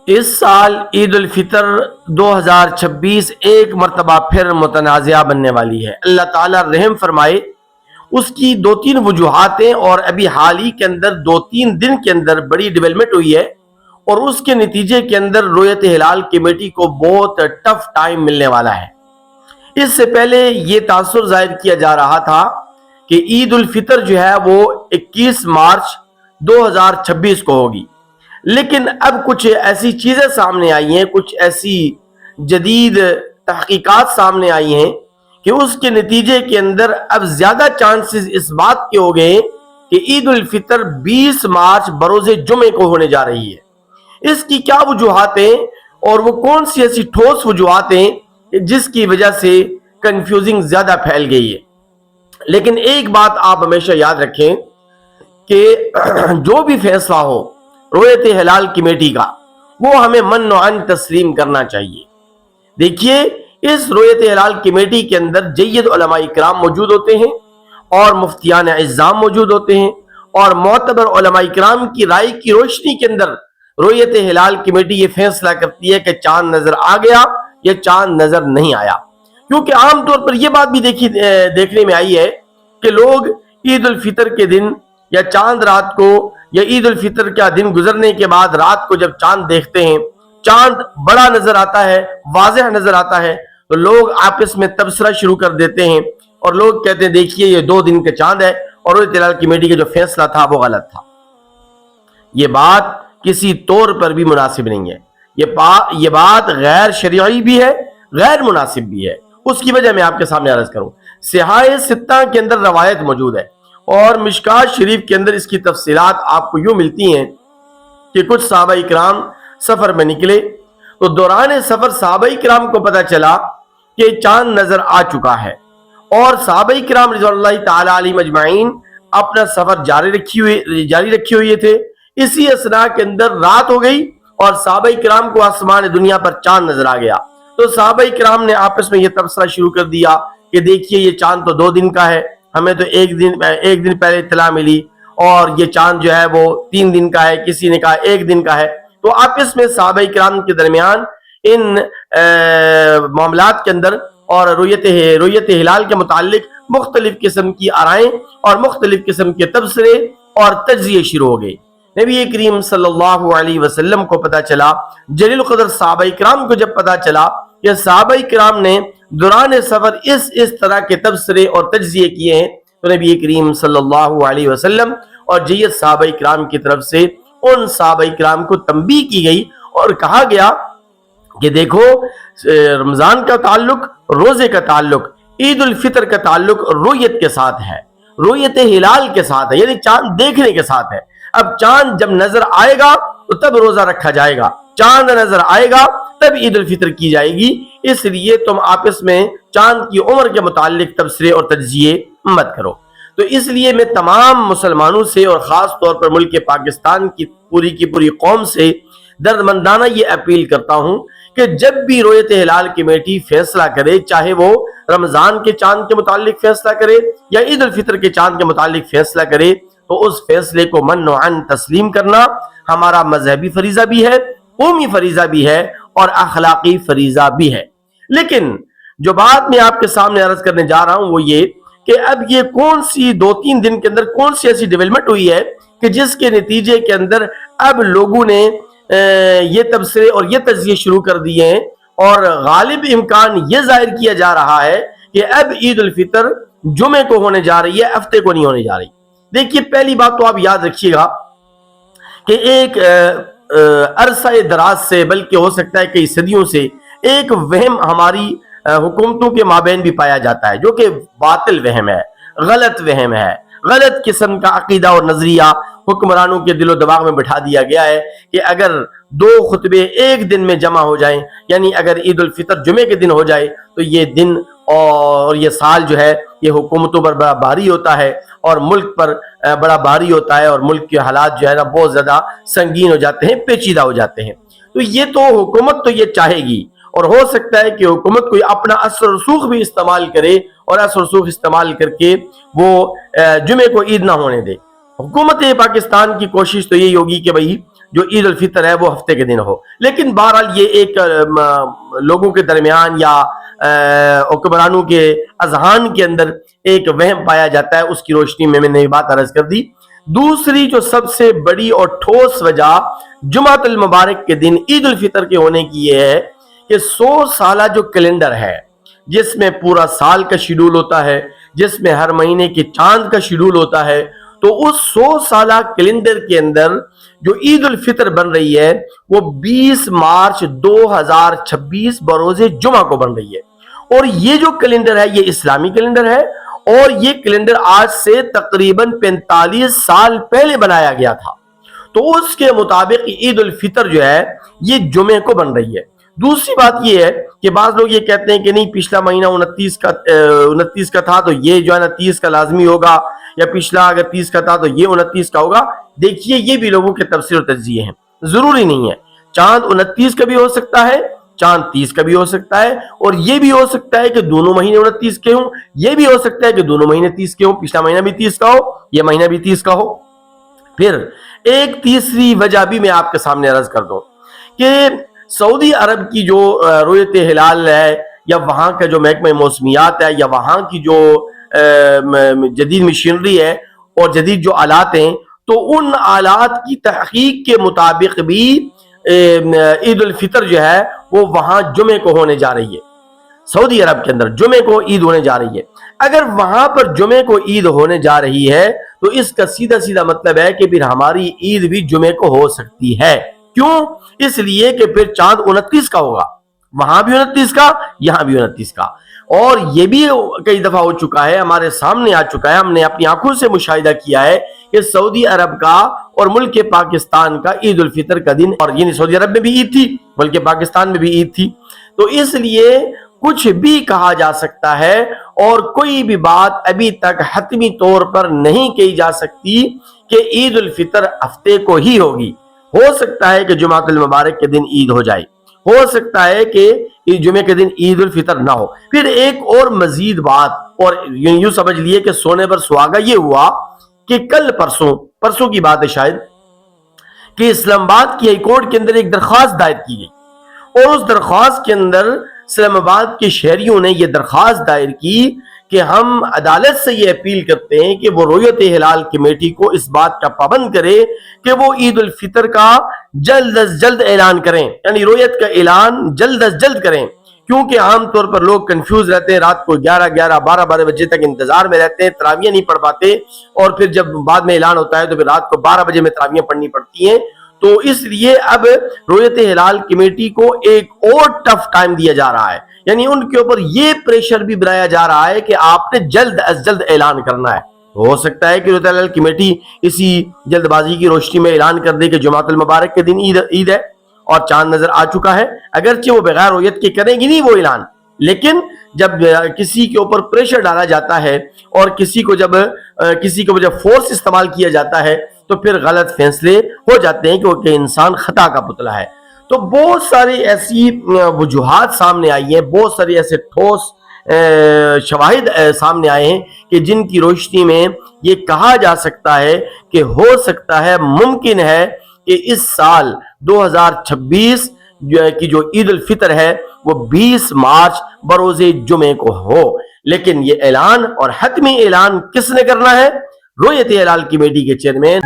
اس سال عید الفطر 2026 ایک مرتبہ پھر متنازعہ بننے والی ہے۔ اللہ تعالیٰ رحم فرمائے۔ اس کی دو تین وجوہاتیں، اور ابھی حال ہی کے اندر 2-3 دن کے اندر بڑی ڈیولپمنٹ ہوئی ہے، اور اس کے نتیجے کے اندر رویت ہلال کمیٹی کو بہت ٹف ٹائم ملنے والا ہے۔ اس سے پہلے یہ تاثر ظاہر کیا جا رہا تھا کہ عید الفطر جو ہے وہ 21 مارچ 2026 کو ہوگی، لیکن اب کچھ ایسی چیزیں سامنے آئی ہیں، کچھ ایسی جدید تحقیقات سامنے آئی ہیں کہ اس کے نتیجے کے اندر اب زیادہ چانسز اس بات کے ہو گئے کہ عید الفطر 20 مارچ بروز جمعے کو ہونے جا رہی ہے۔ اس کی کیا وجوہات ہیں، اور وہ کون سی ایسی ٹھوس وجوہات ہیں جس کی وجہ سے کنفیوزنگ زیادہ پھیل گئی ہے؟ لیکن ایک بات آپ ہمیشہ یاد رکھیں کہ جو بھی فیصلہ ہو رویت ہلال کمیٹی کا، وہ ہمیں من و عن تسلیم کرنا چاہیے۔ دیکھیے، اس رویت ہلال کمیٹی کے اندر جید علماء کرام موجود ہوتے ہیں، اور مفتیان اعظام موجود ہوتے ہیں، اور معتبر علماء کرام کی رائے کی روشنی کے اندر رویت ہلال کمیٹی یہ فیصلہ کرتی ہے کہ چاند نظر آ گیا یا چاند نظر نہیں آیا۔ کیونکہ عام طور پر یہ بات بھی دیکھنے میں آئی ہے کہ لوگ عید الفطر کے دن یا چاند رات کو، یا عید الفطر کا دن گزرنے کے بعد رات کو جب چاند دیکھتے ہیں، چاند بڑا نظر آتا ہے، واضح نظر آتا ہے، تو لوگ آپس میں تبصرہ شروع کر دیتے ہیں، اور لوگ کہتے ہیں دیکھیے یہ 2 دن کا چاند ہے، اور رویت ہلال کمیٹی کا جو فیصلہ تھا وہ غلط تھا۔ یہ بات کسی طور پر بھی مناسب نہیں ہے۔ یہ بات غیر شرعی بھی ہے، غیر مناسب بھی ہے۔ اس کی وجہ میں آپ کے سامنے عرض کروں۔ صحاح ستہ کے اندر روایت موجود ہے، اور مشکات شریف کے اندر اس کی تفصیلات آپ کو یوں ملتی ہیں کہ کچھ صحابہ کرام سفر میں نکلے، تو دوران سفر صحابہ کرام کو پتہ چلا کہ چاند نظر آ چکا ہے، اور صحابہ کرام رضوان اللہ تعالی علیہم اجمعین اپنا سفر جاری رکھے ہوئے تھے۔ اسی اثناء کے اندر رات ہو گئی، اور صحابہ کرام کو آسمان دنیا پر چاند نظر آ گیا۔ تو صحابہ کرام نے آپس میں یہ تبصرہ شروع کر دیا کہ دیکھیے یہ چاند تو 2 دن کا ہے، ہمیں تو ایک دن پہلے اطلاع ملی، اور یہ چاند جو ہے وہ 3 دن کا ہے، کسی نے کہا 1 دن کا ہے۔ تو آپس میں صحابہ کرام کے درمیان ان معاملات کے اندر اور رویت ہلال کے متعلق مختلف قسم کی آرائیں اور مختلف قسم کے تبصرے اور تجزیے شروع ہو گئے۔ نبی کریم صلی اللہ علیہ وسلم کو پتا چلا، جلیل القدر صحابہ کرام کو جب پتا چلا کہ صحابہ کرام نے دوران سفر اس طرح کے تبصرے اور تجزیے کیے ہیں، تو نبی کریم صلی اللہ علیہ وسلم اور جید صحابہ کرام کی طرف سے ان صحابہ کرام کو تنبیہ کی گئی، اور کہا گیا کہ دیکھو، رمضان کا تعلق، روزے کا تعلق، عید الفطر کا تعلق رویت کے ساتھ ہے، رویت ہلال کے ساتھ ہے، یعنی چاند دیکھنے کے ساتھ ہے۔ اب چاند جب نظر آئے گا تو تب روزہ رکھا جائے گا، چاند نظر آئے گا تب عید الفطر کی جائے گی۔ اس لیے تم آپس میں چاند کی عمر کے متعلق تبصرے اور تجزیے مت کرو۔ تو اس لیے میں تمام مسلمانوں سے، اور خاص طور پر ملک پاکستان کی پوری قوم سے درد مندانہ یہ اپیل کرتا ہوں کہ جب بھی رویت ہلال کمیٹی فیصلہ کرے، چاہے وہ رمضان کے چاند کے متعلق فیصلہ کرے یا عید الفطر کے چاند کے متعلق فیصلہ کرے، تو اس فیصلے کو من و عن تسلیم کرنا ہمارا مذہبی فریضہ بھی ہے، قومی فریضہ بھی ہے، اور اخلاقی فریضہ بھی ہے۔ لیکن جو بات میں آپ کے سامنے عرض کرنے جا رہا ہوں وہ یہ کہ اب یہ کون سی 2-3 دن کے اندر کون سی ایسی ڈیولپمنٹ ہوئی ہے کہ جس کے نتیجے کے اندر اب لوگوں نے یہ تبصرے اور یہ تجزیے شروع کر دیے ہیں، اور غالب امکان یہ ظاہر کیا جا رہا ہے کہ اب عید الفطر جمعے کو ہونے جا رہی ہے، ہفتے کو نہیں ہونے جا رہی۔ دیکھیے، پہلی بات تو آپ یاد رکھیے گا کہ ایک عرصہ دراز سے، بلکہ ہو سکتا ہے کئی صدیوں سے، ایک وہم ہماری حکومتوں کے مابین بھی پایا جاتا ہے، جو کہ باطل وہم ہے، غلط وہم ہے، غلط قسم کا عقیدہ اور نظریہ حکمرانوں کے دل و دماغ میں بٹھا دیا گیا ہے کہ اگر 2 خطبے ایک دن میں جمع ہو جائیں، یعنی اگر عید الفطر جمعے کے دن ہو جائے، تو یہ دن اور یہ سال جو ہے یہ حکومتوں پر بڑا بھاری ہوتا ہے، اور ملک پر بڑا بھاری ہوتا ہے، اور ملک کے حالات جو ہے نا بہت زیادہ سنگین ہو جاتے ہیں، پیچیدہ ہو جاتے ہیں۔ تو یہ تو حکومت تو یہ چاہے گی، اور ہو سکتا ہے کہ حکومت کوئی اپنا اثر رسوخ بھی استعمال کرے، اور اثر رسوخ استعمال کر کے وہ جمعے کو عید نہ ہونے دے۔ حکومت پاکستان کی کوشش تو یہی ہوگی کہ بھئی جو عید الفطر ہے وہ ہفتے کے دن ہو. لیکن بہرحال یہ ایک لوگوں کے درمیان یا حکمرانوں کے اذہان کے اندر ایک وہم پایا جاتا ہے, اس کی روشنی میں نے یہ بات عرض کر دی. دوسری جو سب سے بڑی اور ٹھوس وجہ جمعۃ المبارک کے دن عید الفطر کے ہونے کی یہ ہے کہ 100 سالہ جو کیلنڈر ہے, جس میں پورا سال کا شیڈول ہوتا ہے, جس میں ہر مہینے کے چاند کا شیڈول ہوتا ہے, تو اس 100 سالہ کیلنڈر کے اندر جو عید الفطر بن رہی ہے وہ 20 مارچ 2026 بروز جمعہ کو بن رہی ہے. اور یہ جو کیلنڈر ہے یہ اسلامی کیلنڈر ہے, اور یہ کیلنڈر آج سے تقریباً 45 سال پہلے بنایا گیا تھا. تو اس کے مطابق عید الفطر جو ہے یہ جمعے کو بن رہی ہے. دوسری بات یہ ہے کہ بعض لوگ یہ کہتے ہیں کہ نہیں پچھلا مہینہ 29 کا تھا تو یہ جو ہے نا 30 کا لازمی ہوگا, یا پچھلا اگر 30 کا تھا تو یہ 29 کا ہوگا. دیکھیے یہ بھی لوگوں کے تفسیر و تجزیے ہیں, ضروری نہیں ہے. چاند 29 کا بھی ہو سکتا ہے, چاند 30 کا بھی ہو سکتا ہے, اور یہ بھی ہو سکتا ہے کہ دونوں مہینے 29 کے ہوں, یہ بھی ہو سکتا ہے کہ دونوں مہینے 30 کے ہوں, پچھلا مہینہ بھی 30 کا ہو, یہ مہینہ بھی 30 کا ہو. پھر ایک تیسری وجہ بھی میں آپ کے سامنے عرض کر دوں کہ سعودی عرب کی جو رؤیت ہلال ہے, یا وہاں کا جو محکمہ موسمیات ہے, یا وہاں کی جو جدید مشینری ہے اور جدید جو آلات ہیں, تو ان آلات کی تحقیق کے مطابق بھی عید الفطر جو ہے وہ وہاں جمعے کو ہونے جا رہی ہے. سعودی عرب کے اندر جمعے کو عید ہونے جا رہی ہے. اگر وہاں پر جمعے کو عید ہونے جا رہی ہے تو اس کا سیدھا سیدھا مطلب ہے کہ پھر ہماری عید بھی جمعے کو ہو سکتی ہے. کیوں؟ اس لیے کہ پھر چاند 29 کا ہوگا, وہاں بھی 29 کا, یہاں بھی 29 کا. اور یہ بھی کئی دفعہ ہو چکا ہے, ہمارے سامنے آ چکا ہے, ہم نے اپنی آنکھوں سے مشاہدہ کیا ہے کہ سعودی عرب کا اور ملک پاکستان کا عید الفطر کا دن, اور یعنی سعودی عرب میں بھی عید تھی, ملک پاکستان میں بھی عید تھی. تو اس لیے کچھ بھی کہا جا سکتا ہے, اور کوئی بھی بات ابھی تک حتمی طور پر نہیں کہی جا سکتی کہ عید الفطر ہفتے کو ہی ہوگی. ہو سکتا ہے کہ جمعۃ المبارک کے دن عید ہو جائے, ہو سکتا ہے کہ جمعے کے دن عید الفطر نہ ہو. پھر ایک اور مزید بات, اور یوں سمجھ لیے کہ سونے پر سہاگا یہ ہوا کہ کل پرسوں کی بات ہے شاید, کہ اسلام آباد کی ہائی کورٹ کے اندر ایک درخواست دائر کی گئی, اور اس درخواست کے اندر اسلام آباد کے شہریوں نے یہ درخواست دائر کی کہ ہم عدالت سے یہ اپیل کرتے ہیں کہ وہ رؤیت ہلال کمیٹی کو اس بات کا پابند کرے کہ وہ عید الفطر کا جلد از جلد اعلان کریں, یعنی رؤیت کا اعلان جلد از جلد کریں. کیونکہ عام طور پر لوگ کنفیوز رہتے ہیں, رات کو 11 بجے تک انتظار میں رہتے ہیں, تراویح نہیں پڑھ پاتے, اور پھر جب بعد میں اعلان ہوتا ہے تو پھر رات کو 12 بجے میں تراویح پڑھنی پڑتی ہیں. تو اس لیے اب رؤیت ہلال کمیٹی کو ایک اور ٹف ٹائم دیا جا رہا ہے, یعنی ان کے اوپر یہ پریشر بھی بنایا جا رہا ہے کہ آپ نے جلد از جلد اعلان کرنا ہے. ہو سکتا ہے کہ رؤیت ہلال کمیٹی اسی جلد بازی کی روشنی میں اعلان کر دے کہ جمعۃ المبارک کے دن عید ہے اور چاند نظر آ چکا ہے, اگرچہ وہ بغیر رؤیت کے کریں گی نہیں وہ اعلان, لیکن جب کسی کے اوپر پریشر ڈالا جاتا ہے اور کسی کو جب فورس استعمال کیا جاتا ہے تو پھر غلط فیصلے ہو جاتے ہیں, کہ انسان خطا کا پتلا ہے. تو بہت ساری ایسی وجوہات سامنے آئی ہیں, بہت سارے ایسے ٹھوس شواہد سامنے آئے ہیں کہ جن کی روشنی میں یہ کہا جا سکتا ہے کہ ہو سکتا ہے, ممکن ہے کہ اس سال 2026 کی جو عید الفطر ہے وہ 20 مارچ بروز جمعے کو ہو. لیکن یہ اعلان اور حتمی اعلان کس نے کرنا ہے؟ رؤیت ہلال کمیٹی کے چیئرمین